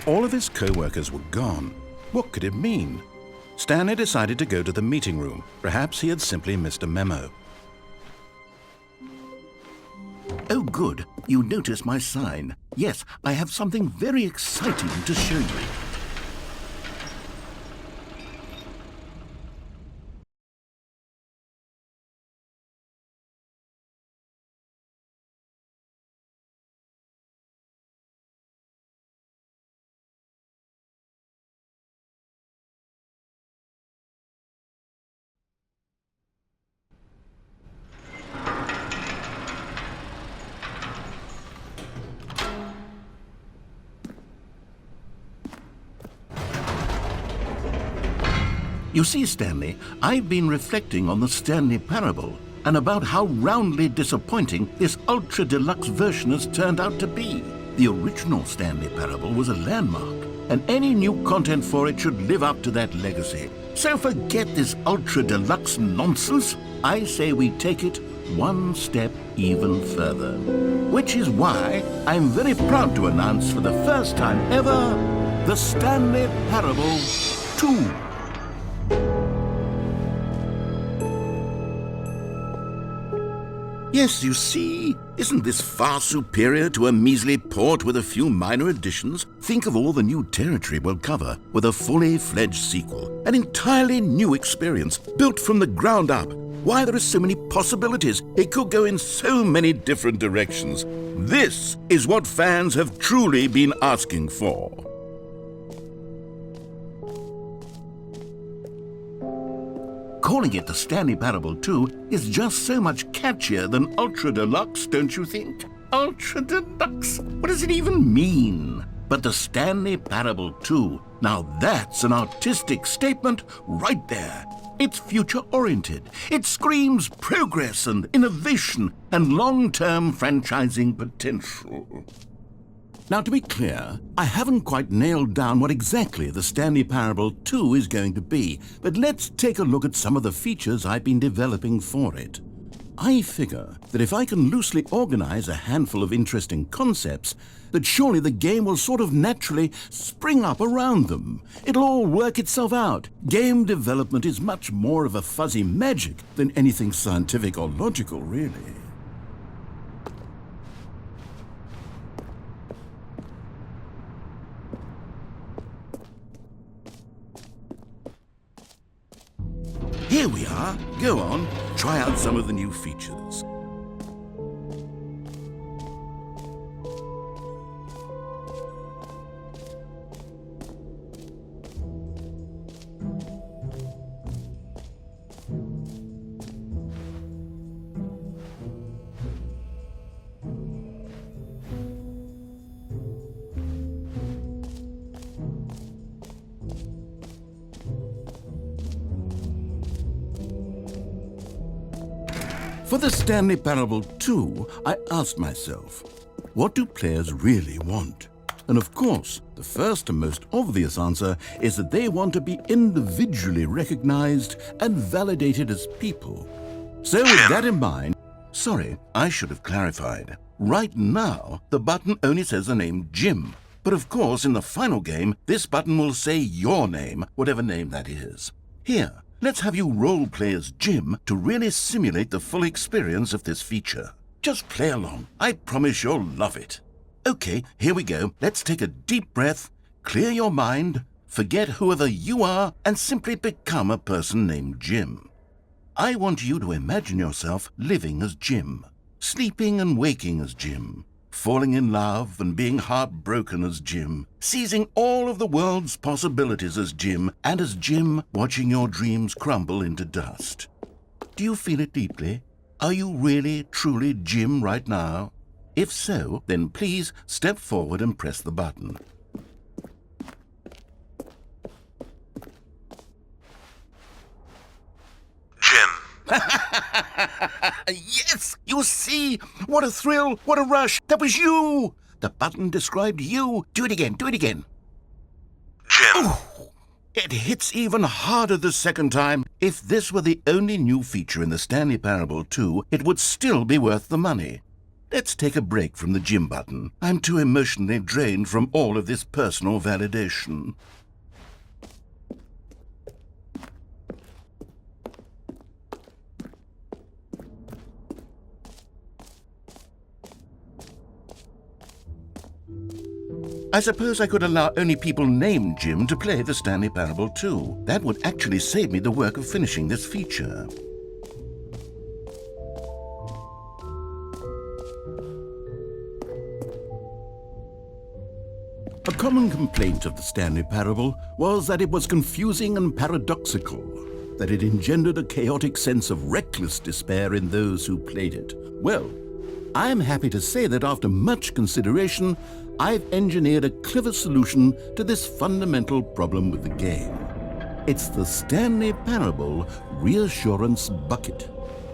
All of his co-workers were gone. What could it mean? Stanley decided to go to the meeting room. Perhaps he had simply missed a memo. Oh, good. You noticed my sign. Yes, I have something very exciting to show you. You see, Stanley, I've been reflecting on the Stanley parable and about how roundly disappointing this ultra deluxe version has turned out to be. The original Stanley parable was a landmark, and any new content for it should live up to that legacy. So forget this ultra deluxe nonsense. I say we take it one step even further. Which is why I'm very proud to announce for the first time ever, the Stanley Parable 2. Yes, you see, isn't this far superior to a measly port with a few minor additions? Think of all the new territory we'll cover with a fully fledged sequel. An entirely new experience, built from the ground up. Why, there are so many possibilities. It could go in so many different directions. This is what fans have truly been asking for. Calling it the Stanley Parable 2 is just so much catchier than Ultra Deluxe, don't you think? Ultra Deluxe? What does it even mean? But the Stanley Parable 2, now that's an artistic statement right there. It's future-oriented. It screams progress and innovation and long-term franchising potential. Now, to be clear, I haven't quite nailed down what exactly the Stanley Parable 2 is going to be, but let's take a look at some of the features I've been developing for it. I figure that if I can loosely organize a handful of interesting concepts, that surely the game will sort of naturally spring up around them. It'll all work itself out. Game development is much more of a fuzzy magic than anything scientific or logical, really. Here we are. Go on, try out some of the new features. For the Stanley Parable 2, I asked myself, what do players really want? And of course, the first and most obvious answer is that they want to be individually recognized and validated as people. So with that in mind, sorry, I should have clarified. Right now, the button only says the name Jim. But of course, in the final game, this button will say your name, whatever name that is. Here, let's have you role-play as Jim to really simulate the full experience of this feature. Just play along. I promise you'll love it. Okay, here we go. Let's take a deep breath, clear your mind, forget whoever you are, and simply become a person named Jim. I want you to imagine yourself living as Jim, sleeping and waking as Jim, falling in love and being heartbroken as Jim, seizing all of the world's possibilities as Jim, and as Jim watching your dreams crumble into dust. Do you feel it deeply? Are you really, truly Jim right now? If so, then please step forward and press the button. Jim. Yes! You see? What a thrill! What a rush! That was you! The button described you. Do it again, do it again. Jim. Ooh, it hits even harder the second time. If this were the only new feature in the Stanley Parable 2, it would still be worth the money. let's take a break from the gym button. I'm too emotionally drained from all of this personal validation. I suppose I could allow only people named Jim to play the Stanley Parable 2. That would actually save me the work of finishing this feature. A common complaint of the Stanley Parable was that it was confusing and paradoxical, that it engendered a chaotic sense of reckless despair in those who played it. Well, I am happy to say that after much consideration, I've engineered a clever solution to this fundamental problem with the game. It's the Stanley Parable Reassurance Bucket.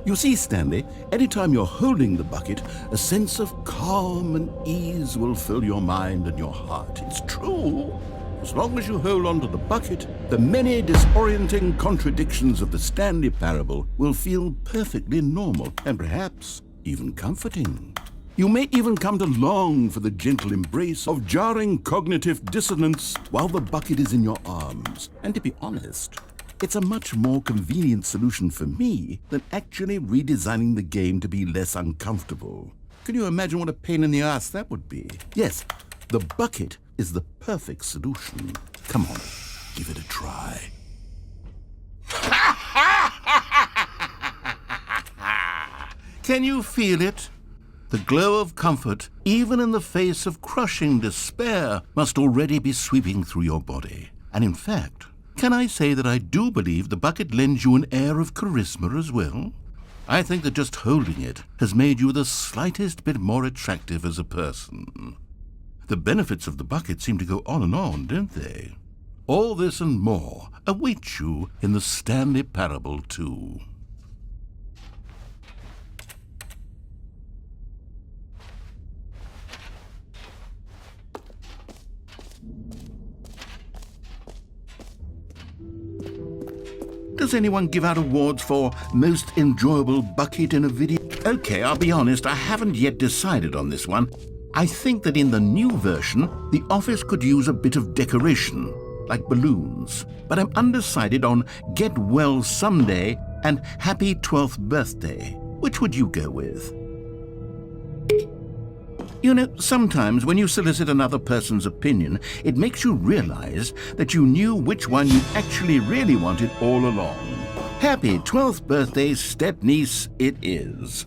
You see, Stanley, anytime you're holding the bucket, a sense of calm and ease will fill your mind and your heart. It's true. As long as you hold on to the bucket, the many disorienting contradictions of the Stanley Parable will feel perfectly normal and perhaps even comforting. You may even come to long for the gentle embrace of jarring cognitive dissonance while the bucket is in your arms. And to be honest, it's a much more convenient solution for me than actually redesigning the game to be less uncomfortable. Can you imagine what a pain in the ass that would be? Yes, the bucket is the perfect solution. Come on, give it a try. Can you feel it? The glow of comfort, even in the face of crushing despair, must already be sweeping through your body. And in fact, can I say that I do believe the bucket lends you an air of charisma as well? I think that just holding it has made you the slightest bit more attractive as a person. The benefits of the bucket seem to go on, don't they? All this and more await you in the Stanley Parable 2. Does anyone give out awards for most enjoyable bucket in a video? Okay, I'll be honest, I haven't yet decided on this one. I think that in the new version, the office could use a bit of decoration, like balloons. But I'm undecided on Get Well Someday and Happy 12th Birthday. Which would you go with? You know, sometimes when you solicit another person's opinion, it makes you realize that you knew which one you actually really wanted all along. Happy 12th birthday, step-niece, it is.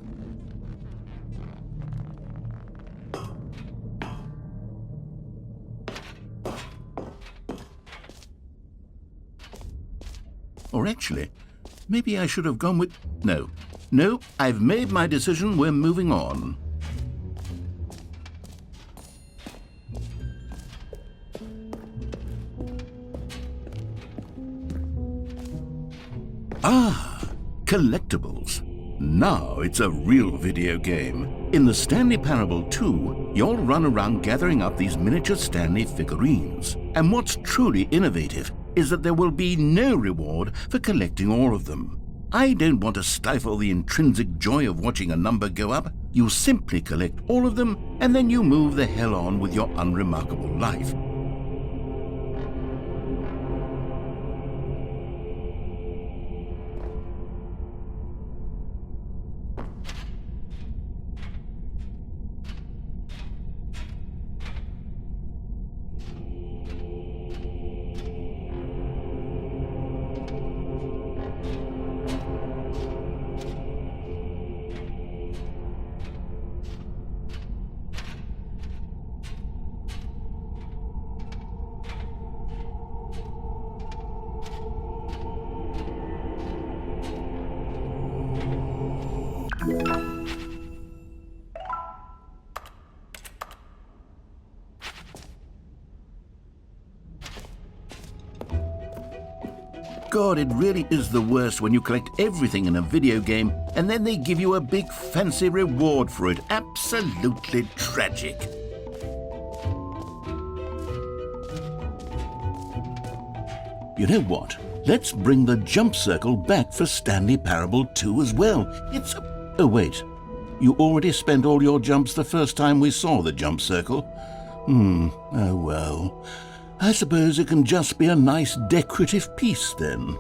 Or actually, maybe I should have gone with... No, I've made my decision, we're moving on. Ah, collectibles. Now it's a real video game. In the Stanley Parable 2, you'll run around gathering up these miniature Stanley figurines. And what's truly innovative is that there will be no reward for collecting all of them. I don't want to stifle the intrinsic joy of watching a number go up. You simply collect all of them, and then you move the hell on with your unremarkable life. God, it really is the worst when you collect everything in a video game and then they give you a big fancy reward for it. Absolutely tragic. You know what? Let's bring the jump circle back for Stanley Parable 2 as well. Oh wait, You already spent all your jumps the first time we saw the jump circle. Oh well. I suppose it can just be a nice decorative piece then.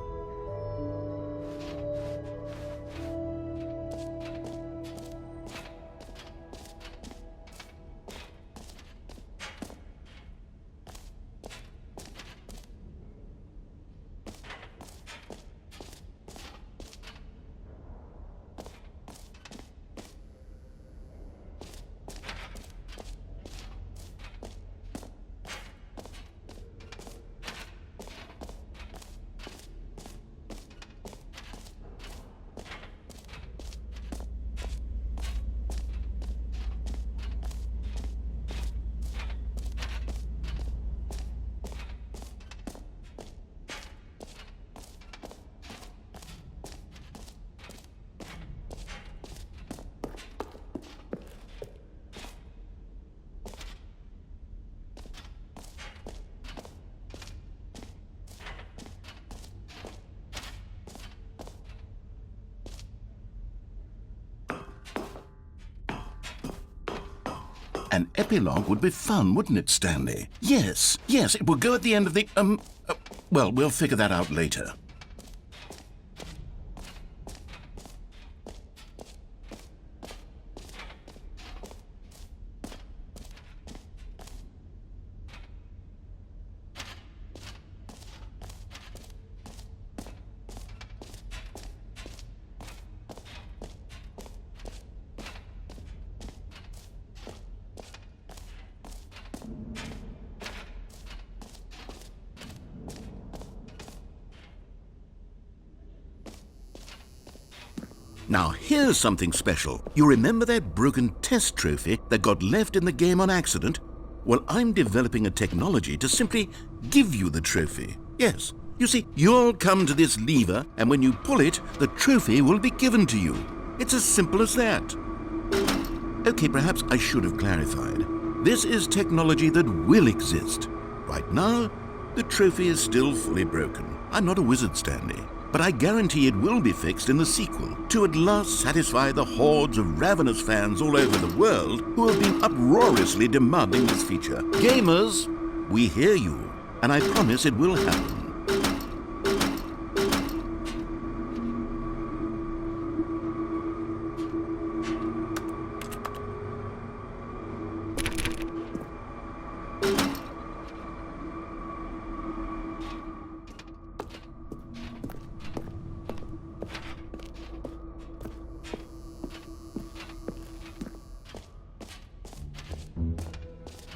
An epilogue would be fun, wouldn't it, Stanley? Yes, it will go at the end of the, well, we'll figure that out later. Now, here's something special. You remember that broken test trophy that got left in the game on accident? Well, I'm developing a technology to simply give you the trophy. Yes. You see, you'll come to this lever, and when you pull it, the trophy will be given to you. It's as simple as that. Okay, perhaps I should have clarified. This is technology that will exist. Right now, the trophy is still fully broken. I'm not a wizard, Stanley. But I guarantee it will be fixed in the sequel to at last satisfy the hordes of ravenous fans all over the world who have been uproariously demanding this feature. Gamers, we hear you, and I promise it will happen.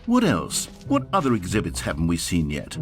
What else? What other exhibits haven't we seen yet?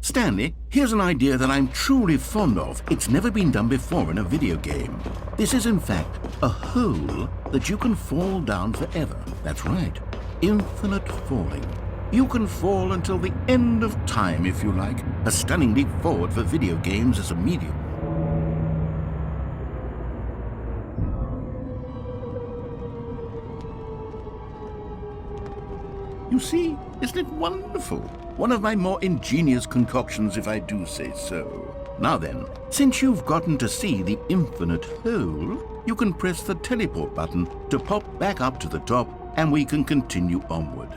Stanley, here's an idea that I'm truly fond of. It's never been done before in a video game. This is, in fact, a hole that you can fall down forever. That's right. Infinite falling. You can fall until the end of time, if you like. A stunning leap forward for video games as a medium. You see, isn't it wonderful? One of my more ingenious concoctions, if I do say so. Now then, since you've gotten to see the infinite hole, you can press the teleport button to pop back up to the top, and we can continue onward.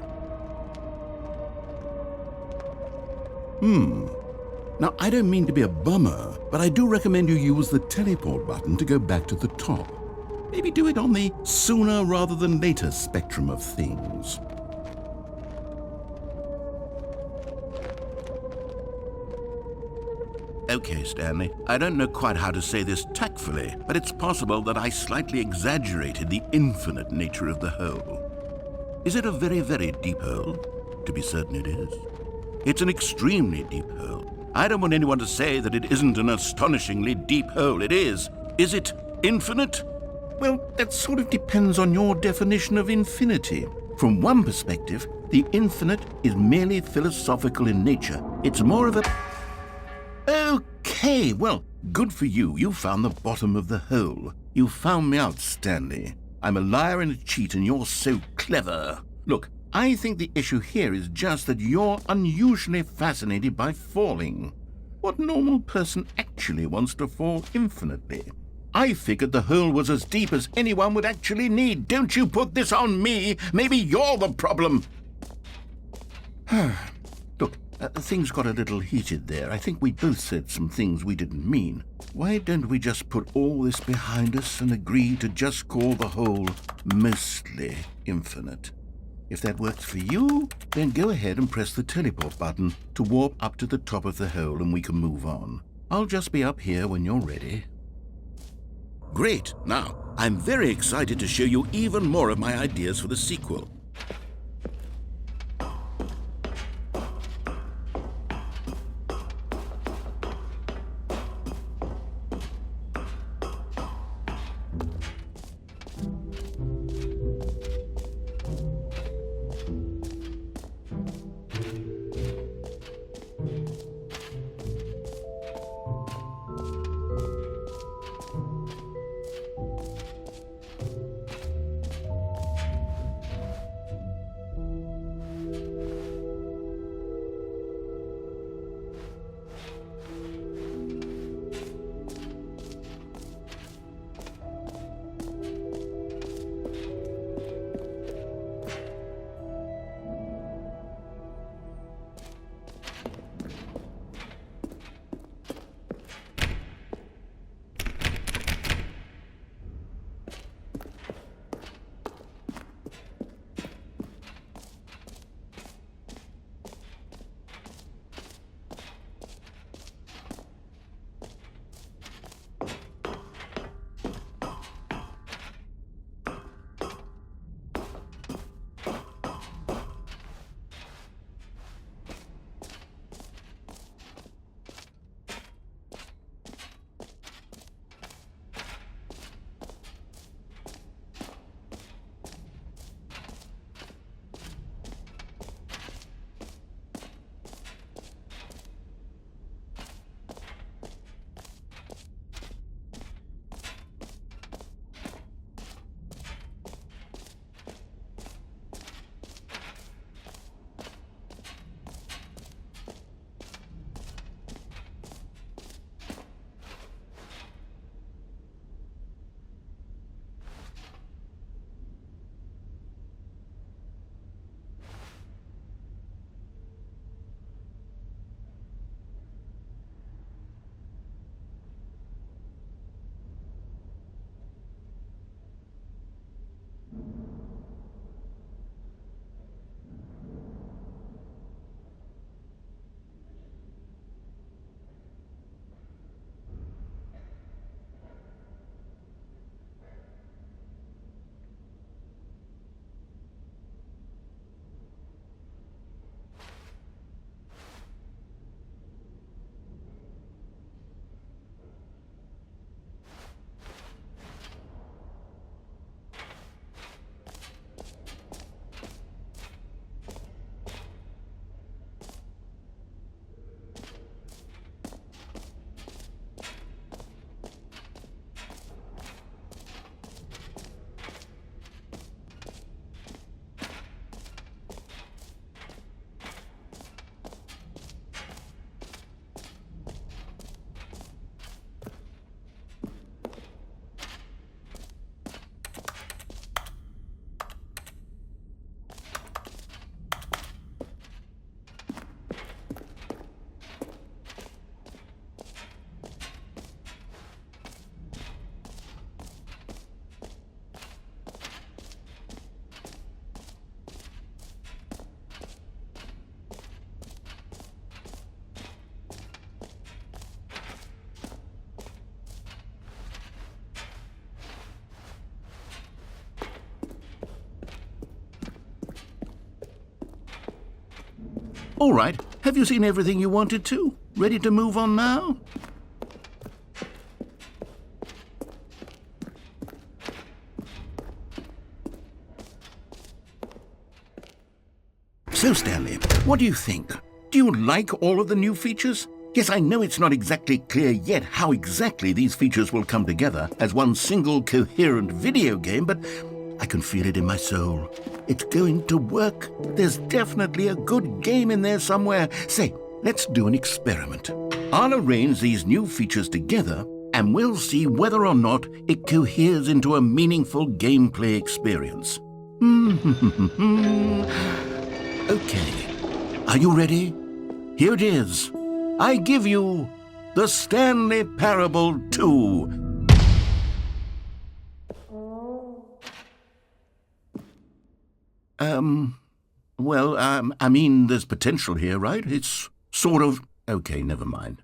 Now, I don't mean to be a bummer, but I do recommend you use the teleport button to go back to the top. Maybe do it on the sooner rather than later spectrum of things. Okay, Stanley, I don't know quite how to say this tactfully, but it's possible that I slightly exaggerated the infinite nature of the hole. Is it a very, very deep hole? To be certain it is. It's an extremely deep hole. I don't want anyone to say that it isn't an astonishingly deep hole. It is. Is it infinite? Well, that sort of depends on your definition of infinity. From one perspective, the infinite is merely philosophical in nature. It's more of a... Okay, well, good for you. You found the bottom of the hole. You found me out, Stanley. I'm a liar and a cheat, and you're so clever. Look, I think the issue here is just that you're unusually fascinated by falling. What normal person actually wants to fall infinitely? I figured the hole was as deep as anyone would actually need. Don't you put this on me. Maybe you're the problem. Look, things got a little heated there. I think we both said some things we didn't mean. Why don't we just put all this behind us and agree to just call the hole mostly infinite? If that works for you, then go ahead and press the teleport button to warp up to the top of the hole and we can move on. I'll just be up here when you're ready. Great! Now, I'm very excited to show you even more of my ideas for the sequel. All right, have you seen everything you wanted to? Ready to move on now? So, Stanley, what do you think? Do you like all of the new features? Yes, I know it's not exactly clear yet how exactly these features will come together as one single coherent video game, but I can feel it in my soul. It's going to work. There's definitely a good game in there somewhere. Say, let's do an experiment. I'll arrange these new features together, and we'll see whether or not it coheres into a meaningful gameplay experience. Okay, are you ready? Here it is. I give you the Stanley Parable 2. I mean, there's potential here, right? It's sort of... Okay, never mind.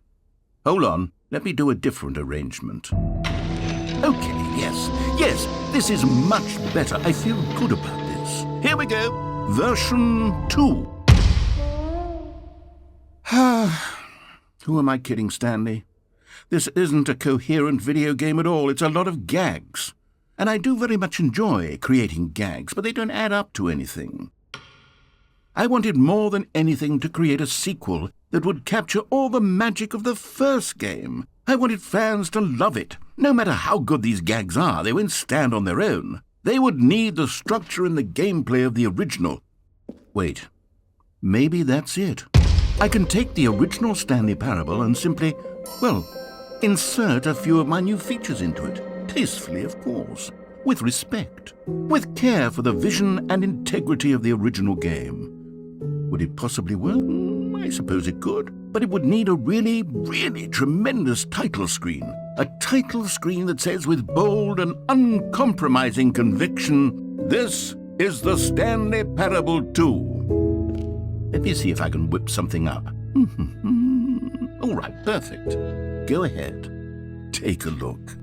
Hold on, let me do a different arrangement. Okay, yes, this is much better. I feel good about this. Here we go. Version 2. Who am I kidding, Stanley? This isn't a coherent video game at all. It's a lot of gags. And I do very much enjoy creating gags, but they don't add up to anything. I wanted more than anything to create a sequel that would capture all the magic of the first game. I wanted fans to love it. No matter how good these gags are, they won't stand on their own. They would need the structure and the gameplay of the original. Wait, maybe that's it. I can take the original Stanley Parable and simply, insert a few of my new features into it. Tastefully, of course. With respect. With care for the vision and integrity of the original game. Would it possibly work? I suppose it could. But it would need a really, really tremendous title screen. A title screen that says with bold and uncompromising conviction, "This is the Stanley Parable 2. Let me see if I can whip something up. All right, perfect. Go ahead. Take a look.